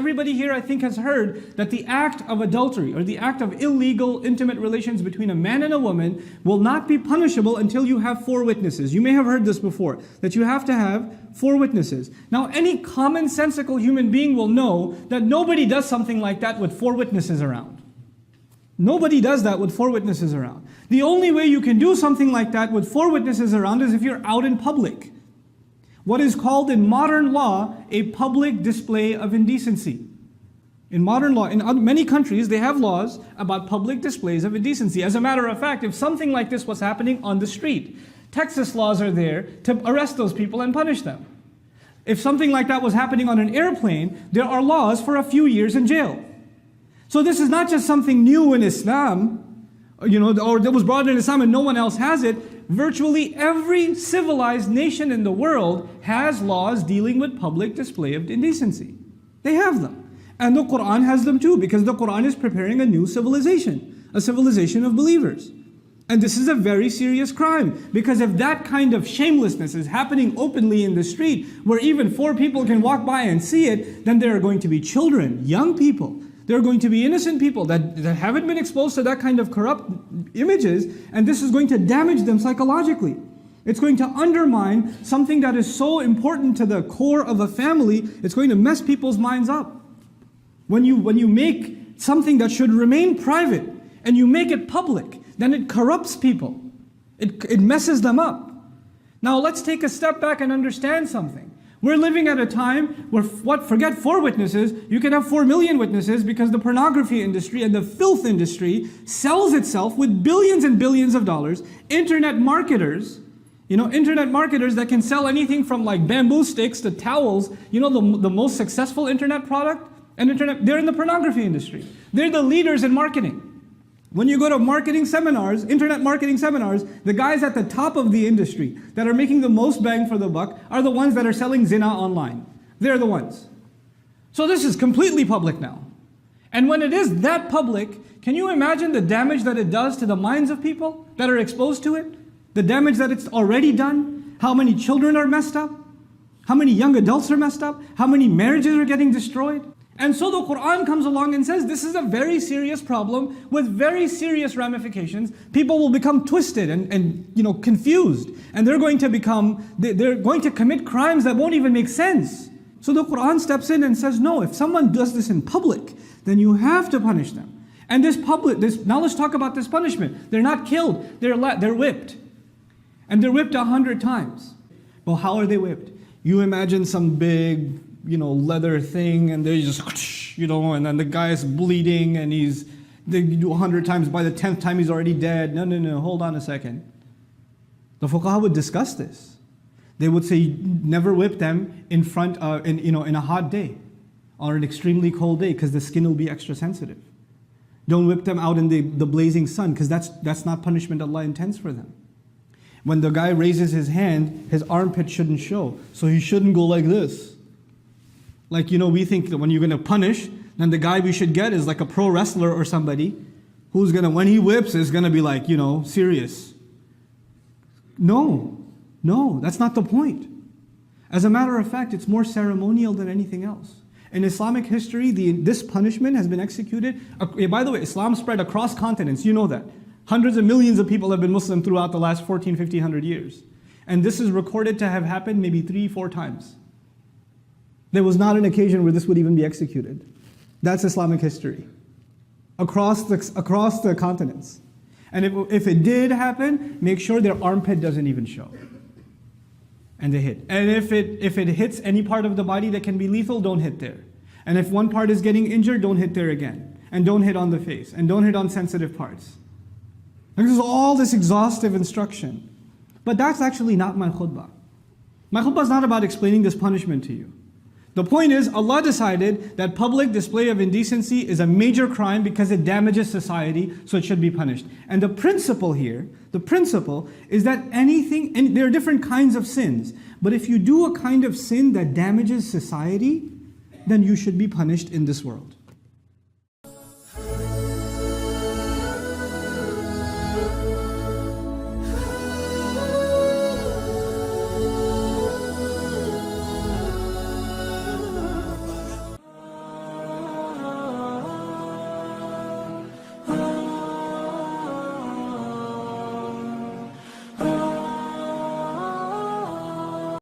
everybody here, I think, has heard that the act of adultery or the act of illegal intimate relations between a man and a woman will not be punishable until you have 4 witnesses. You may have heard this before, that you have to have 4 witnesses. Now, any commonsensical human being will know that nobody does something like that with 4 witnesses around. Nobody does that with 4 witnesses around. The only way you can do something like that with 4 witnesses around is if you're out in public. What is called in modern law a public display of indecency. In modern law, in many countries, they have laws about public displays of indecency. As a matter of fact, if something like this was happening on the street, Texas laws are there to arrest those people and punish them. If something like that was happening on an airplane, there are laws for a few years in jail. So this is not just something new in Islam, or that was brought in Islam and no one else has it. Virtually every civilized nation in the world has laws dealing with public display of indecency. They have them. And the Quran has them too, because the Quran is preparing a new civilization, a civilization of believers. And this is a very serious crime, because if that kind of shamelessness is happening openly in the street, where even 4 people can walk by and see it, then there are going to be children, young people, there are going to be innocent people that haven't been exposed to that kind of corrupt images, and this is going to damage them psychologically. It's going to undermine something that is so important to the core of a family. It's going to mess people's minds up. When you make something that should remain private and you make it public, then it corrupts people. It messes them up. Now let's take a step back and understand something. We're living at a time where, forget 4 witnesses, you can have 4 million witnesses, because the pornography industry and the filth industry sells itself with billions and billions of dollars. Internet marketers that can sell anything from like bamboo sticks to towels, the most successful internet product, they're in the pornography industry. They're the leaders in marketing. When you go to marketing seminars, internet marketing seminars, the guys at the top of the industry that are making the most bang for the buck are the ones that are selling zina online. They're the ones. So this is completely public now. And when it is that public, can you imagine the damage that it does to the minds of people that are exposed to it? The damage that it's already done? How many children are messed up? How many young adults are messed up? How many marriages are getting destroyed? And so the Quran comes along and says this is a very serious problem with very serious ramifications. People will become twisted and confused, and they're going to commit crimes that won't even make sense. So the Quran steps in and says, no, if someone does this in public, then you have to punish them. And now let's talk about this punishment. They're not killed, they're whipped. And they're whipped 100 times. Well, how are they whipped? You imagine some big leather thing, and they just, and then the guy's bleeding, and they do 100 times, by the 10th time he's already dead. No, hold on a second. The fuqaha would discuss this. They would say, never whip them in a hot day, or an extremely cold day, because the skin will be extra sensitive. Don't whip them out in the blazing sun, because that's not punishment Allah intends for them. When the guy raises his hand, his armpit shouldn't show, so he shouldn't go like this. Like, we think that when you're going to punish, then the guy we should get is like a pro wrestler or somebody who's going to, when he whips, is going to be like, serious. No, that's not the point. As a matter of fact, it's more ceremonial than anything else. In Islamic history, this punishment has been executed. By the way, Islam spread across continents, you know that. Hundreds of millions of people have been Muslim throughout the last 1,500 years. And this is recorded to have happened maybe 3-4 times. There was not an occasion where this would even be executed. That's Islamic history. Across the continents. And if it did happen, make sure their armpit doesn't even show. And they hit. And if it hits any part of the body that can be lethal, don't hit there. And if one part is getting injured, don't hit there again. And don't hit on the face. And don't hit on sensitive parts. And this is all this exhaustive instruction. But that's actually not my khutbah. My khutbah is not about explaining this punishment to you. The point is, Allah decided that public display of indecency is a major crime because it damages society, so it should be punished. And the principle here, is that and there are different kinds of sins, but if you do a kind of sin that damages society, then you should be punished in this world.